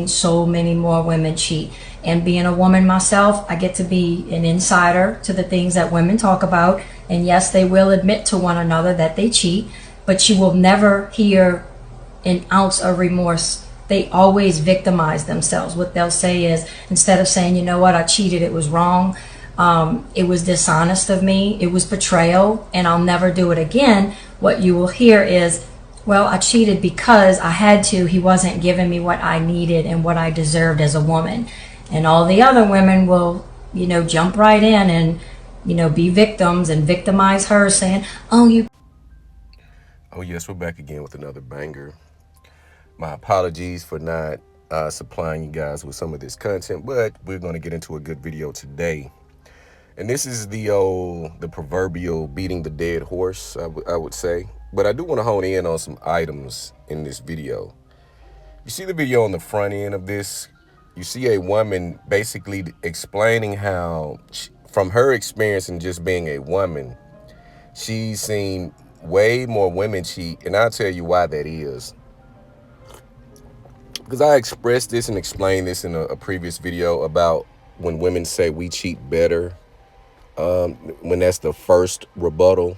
So many more women cheat. And being a woman myself, I get to be an insider to the things that women talk about. And yes, they will admit to one another that they cheat, but you will never hear an ounce of remorse. They always victimize themselves. What they'll say is, instead of saying, you know what, I cheated, it was wrong, it was dishonest of me, it was betrayal, and I'll never do it again, what you will hear is, well, I cheated because I had to. He wasn't giving me what I needed and what I deserved as a woman. And all the other women will, jump right in and, be victims and victimize her, saying, oh, you. Oh, yes, we're back again with another banger. My apologies for not supplying you guys with some of this content, but we're going to get into a good video today. And this is the proverbial beating the dead horse, I would say. But I do want to hone in on some items in this video. You see the video on the front end of this, you see a woman basically explaining how, from her experience in just being a woman, she's seen way more women cheat. And I'll tell you why that is. Because I expressed this and explained this in a previous video about when women say we cheat better, when that's the first rebuttal.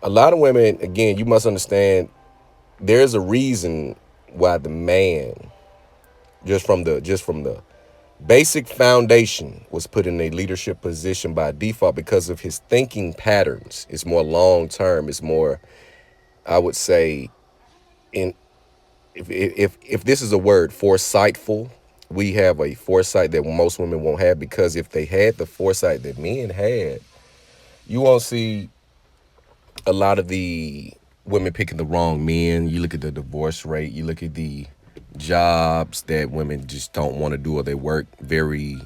A lot of women, again, you must understand, there's a reason why the man, just from the basic foundation, was put in a leadership position by default because of his thinking patterns. It's more long term. It's more, I would say, if this is a word, foresightful. We have a foresight that most women won't have, because if they had the foresight that men had, you won't see a lot of the women picking the wrong men. You look at the divorce rate. You look at the jobs that women just don't want to do, or they work very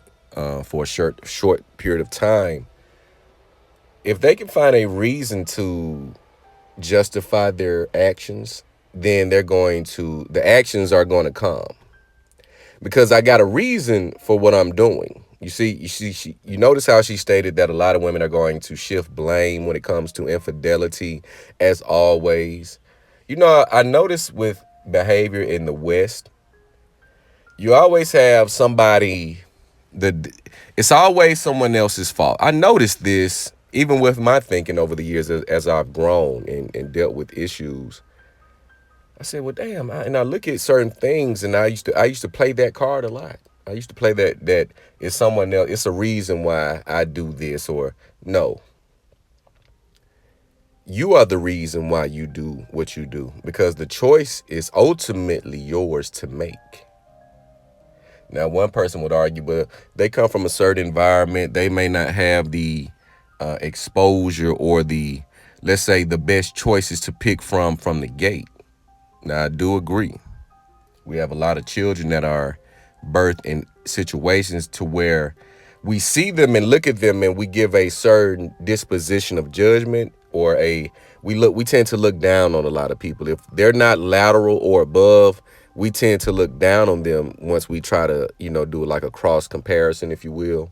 for a short period of time. If they can find a reason to justify their actions, then the actions are going to come, because I got a reason for what I'm doing. You notice how she stated that a lot of women are going to shift blame when it comes to infidelity, as always. I notice with behavior in the West, you always have somebody, it's always someone else's fault. I noticed this even with my thinking over the years, as I've grown and dealt with issues. I said, well, damn, and I look at certain things, and I used to play that card a lot. I used to play that it's someone else. It's a reason why I do this, or no. You are the reason why you do what you do, because the choice is ultimately yours to make. Now, one person would argue, but they come from a certain environment. They may not have the exposure or let's say, the best choices to pick from the gate. Now, I do agree. We have a lot of children that are birthed in situations to where we see them and look at them and we give a certain disposition of judgment, or we tend to look down on a lot of people. If they're not lateral or above, we tend to look down on them once we try to, do like a cross comparison, if you will.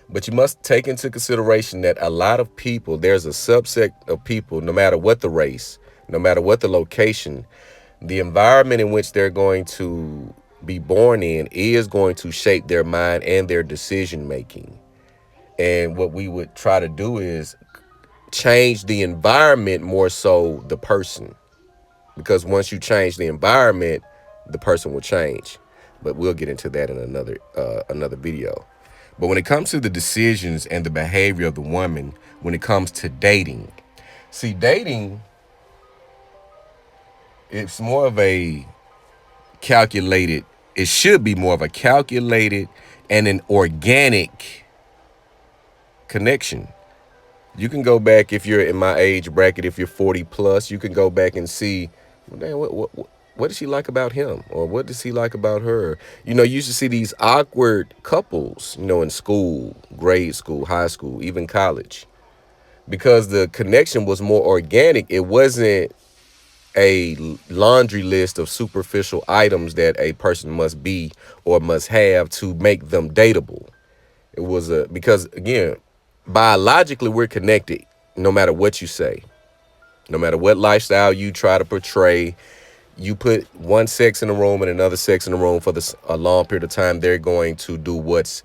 But you must take into consideration that a lot of people, there's a subset of people, no matter what the race, no matter what the location, the environment in which they're going to be born in is going to shape their mind and their decision making. And what we would try to do is change the environment more so the person, because once you change the environment, the person will change. But we'll get into that in another video. But when it comes to the decisions and the behavior of the woman, when it comes to dating, see, dating, it's more of a calculated, it should be more of a calculated and an organic connection. You can go back, if you're in my age bracket, if you're 40 plus, you can go back and see, damn, what does she like about him? Or what does he like about her? You used to see these awkward couples, in school, grade school, high school, even college, because the connection was more organic. It wasn't a laundry list of superficial items that a person must be or must have to make them dateable. It was because, again, biologically, we're connected no matter what you say, no matter what lifestyle you try to portray. You put one sex in the room and another sex in the room for a long period of time, they're going to do what's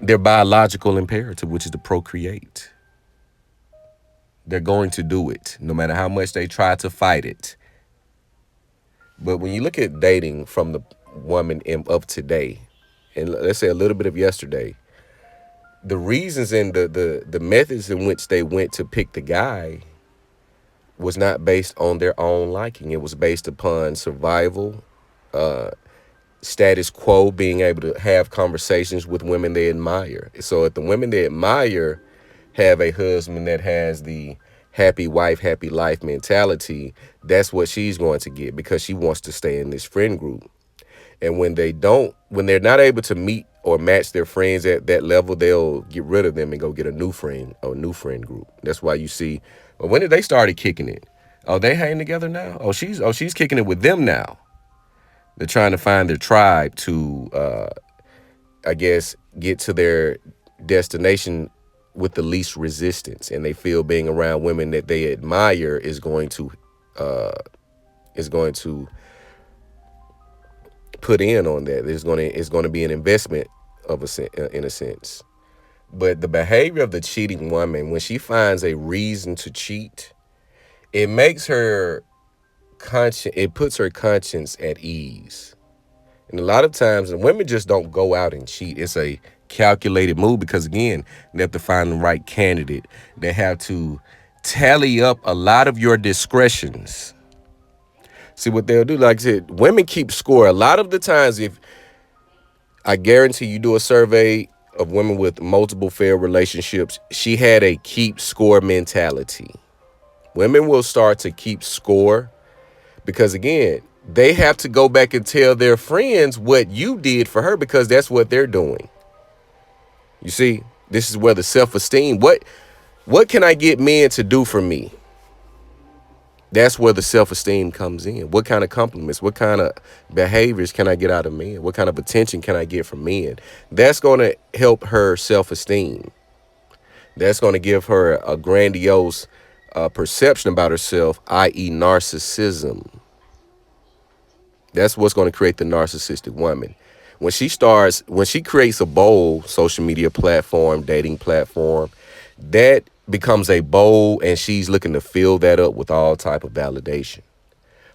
their biological imperative, which is to procreate. They're going to do it, no matter how much they try to fight it. But when you look at dating from the woman of today, and let's say a little bit of yesterday, the reasons and the methods in which they went to pick the guy was not based on their own liking. It was based upon survival, status quo, being able to have conversations with women they admire. So if the women they admire have a husband that has the happy wife, happy life mentality, that's what she's going to get because she wants to stay in this friend group. And when they're not able to meet or match their friends at that level, they'll get rid of them and go get a new friend or a new friend group. That's why you see, well, when did they started kicking it? Oh, they hang together now? She's kicking it with them now. They're trying to find their tribe to, I guess, get to their destination with the least resistance. And they feel being around women that they admire is going to put in on that. It's going to be an investment in a sense. But the behavior of the cheating woman, when she finds a reason to cheat, it makes her it puts her conscience at ease. And a lot of times, and women just don't go out and cheat. It's a calculated move because, again, they have to find the right candidate. They have to tally up a lot of your discretions. See what they'll do. Like I said, women keep score. A lot of the times, if I guarantee you do a survey of women with multiple failed relationships, she had a keep score mentality. Women will start to keep score because, again, they have to go back and tell their friends what you did for her because that's what they're doing. You see, this is where the self-esteem, what can I get men to do for me? That's where the self-esteem comes in. What kind of compliments, what kind of behaviors can I get out of men? What kind of attention can I get from men? That's going to help her self-esteem. That's going to give her a grandiose perception about herself, i.e. narcissism. That's what's going to create the narcissistic woman. When she creates a bold social media platform, dating platform, that becomes a bowl, and she's looking to fill that up with all type of validation.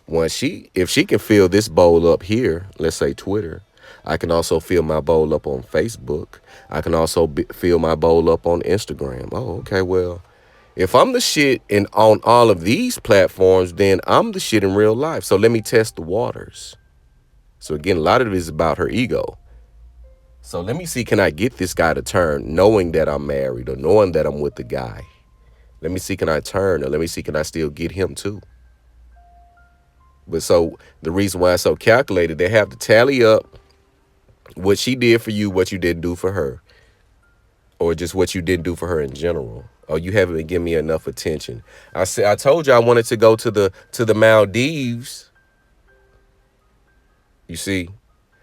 If she can fill this bowl up here, let's say Twitter, I can also fill my bowl up on Facebook. I can also fill my bowl up on Instagram. Oh, okay, well, if I'm the shit on all of these platforms, then I'm the shit in real life. So let me test the waters. So again, a lot of it is about her ego. So let me see, can I get this guy to turn knowing that I'm married or knowing that I'm with the guy? Let me see, can I turn, or let me see, can I still get him too? But so the reason why it's so calculated, they have to tally up what she did for you, what you didn't do for her, or just what you didn't do for her in general. Oh, you haven't been giving me enough attention. I told you I wanted to go to the Maldives. You see?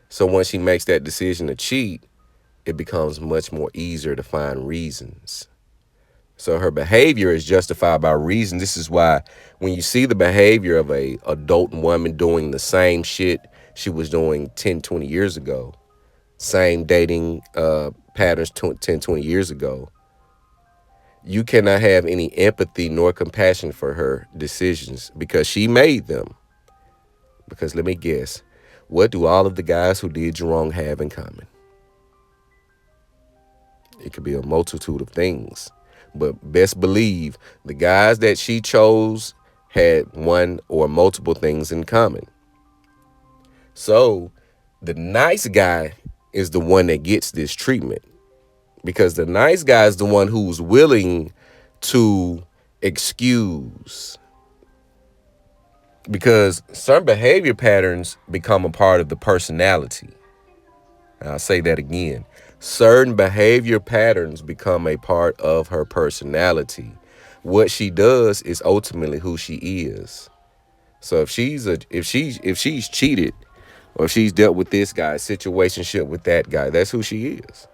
So once she makes that decision to cheat, it becomes much more easier to find reasons. So her behavior is justified by reason. This is why when you see the behavior of a adult woman doing the same shit she was doing 10, 20 years ago, same dating patterns 10, 20 years ago, you cannot have any empathy nor compassion for her decisions because she made them. Because let me guess, what do all of the guys who did you wrong have in common? It could be a multitude of things. But best believe the guys that she chose had one or multiple things in common. So the nice guy is the one that gets this treatment because the nice guy is the one who's willing to excuse. Because certain behavior patterns become a part of the personality. And I'll say that again. Certain behavior patterns become a part of her personality. What she does is ultimately who she is. So if she's cheated, or if she's dealt with this guy, situationship with that guy, that's who she is.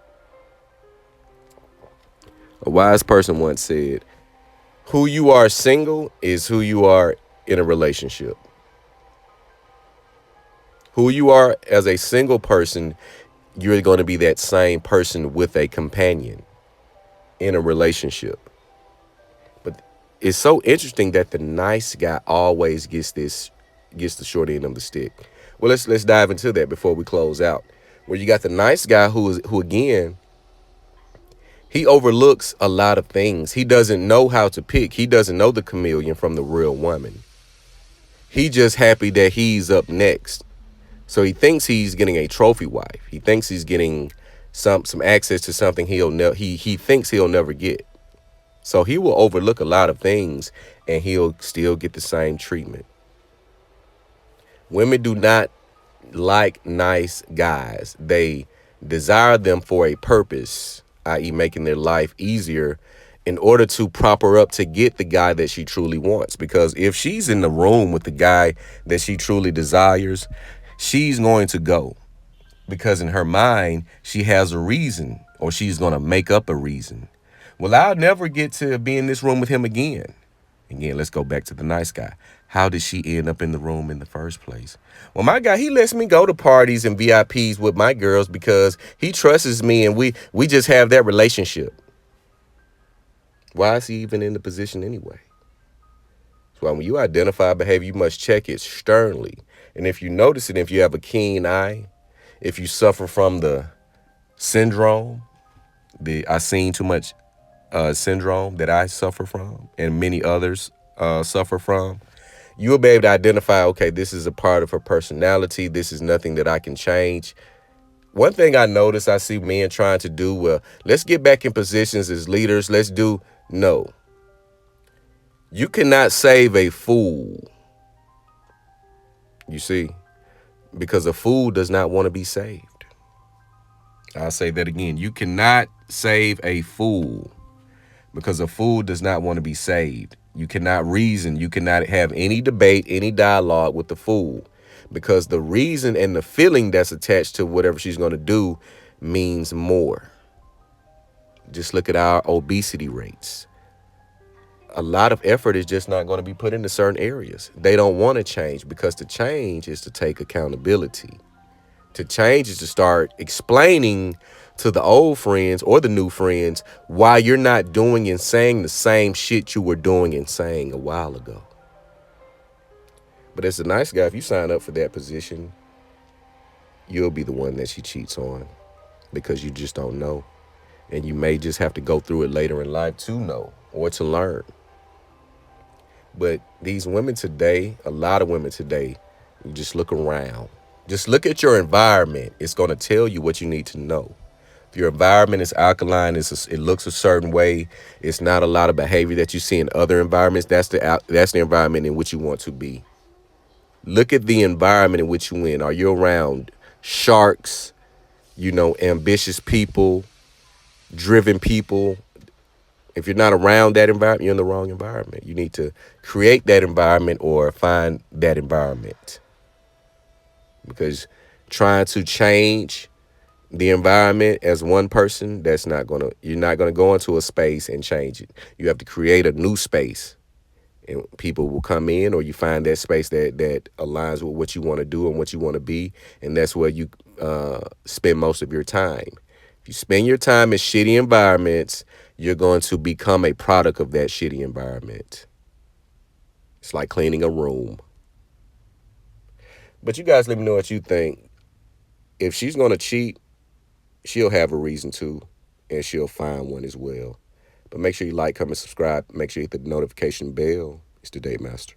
A wise person once said, "Who you are single is who you are in a relationship." Who you are as a single person, you're going to be that same person with a companion in a relationship. But it's so interesting that the nice guy always gets the short end of the stick. Well, let's dive into that before we close out. Where you got the nice guy who again, he overlooks a lot of things. He doesn't know how to pick. He doesn't know the chameleon from the real woman. He just happy that he's up next. So he thinks he's getting a trophy wife. He thinks he's getting some access to something he thinks he'll never get. So he will overlook a lot of things and he'll still get the same treatment. Women do not like nice guys. They desire them for a purpose, i.e. making their life easier in order to prop her up to get the guy that she truly wants. Because if she's in the room with the guy that she truly desires, she's going to go. Because in her mind, she has a reason, or she's going to make up a reason. Well, I'll never get to be in this room with him again. Again, let's go back to the nice guy. How did she end up in the room in the first place? Well, my guy, he lets me go to parties and VIPs with my girls because he trusts me and we just have that relationship. Why is he even in the position anyway? So when you identify behavior, you must check it sternly. And if you notice it, if you have a keen eye, if you suffer from the syndrome, the I seen too much syndrome that I suffer from and many others suffer from, you will be able to identify, okay, this is a part of her personality. This is nothing that I can change. One thing I notice I see men trying to do, well, let's get back in positions as leaders. No. You cannot save a fool. You see, because a fool does not want to be saved. I'll say that again. You cannot save a fool because a fool does not want to be saved. You cannot reason. You cannot have any debate, any dialogue with the fool because the reason and the feeling that's attached to whatever she's going to do means more. Just look at our obesity rates. A lot of effort is just not going to be put into certain areas. They don't want to change because to change is to take accountability. To change is to start explaining to the old friends or the new friends why you're not doing and saying the same shit you were doing and saying a while ago. But as a nice guy, if you sign up for that position, you'll be the one that she cheats on because you just don't know. And you may just have to go through it later in life to know or to learn. But these women today, a lot of women today, you just look around. Just look at your environment. It's going to tell you what you need to know. If your environment is alkaline, it looks a certain way, it's not a lot of behavior that you see in other environments, that's the environment in which you want to be. Look at the environment in which you're in. Are you around sharks, ambitious people, driven people? If you're not around that environment, you're in the wrong environment. You need to create that environment or find that environment. Because trying to change the environment as one person, you're not going to go into a space and change it. You have to create a new space and people will come in, or you find that space that aligns with what you want to do and what you want to be. And that's where you spend most of your time. If you spend your time in shitty environments, you're going to become a product of that shitty environment. It's like cleaning a room. But you guys let me know what you think. If she's going to cheat, she'll have a reason to, and she'll find one as well. But make sure you like, comment, subscribe. Make sure you hit the notification bell. It's the Date Master.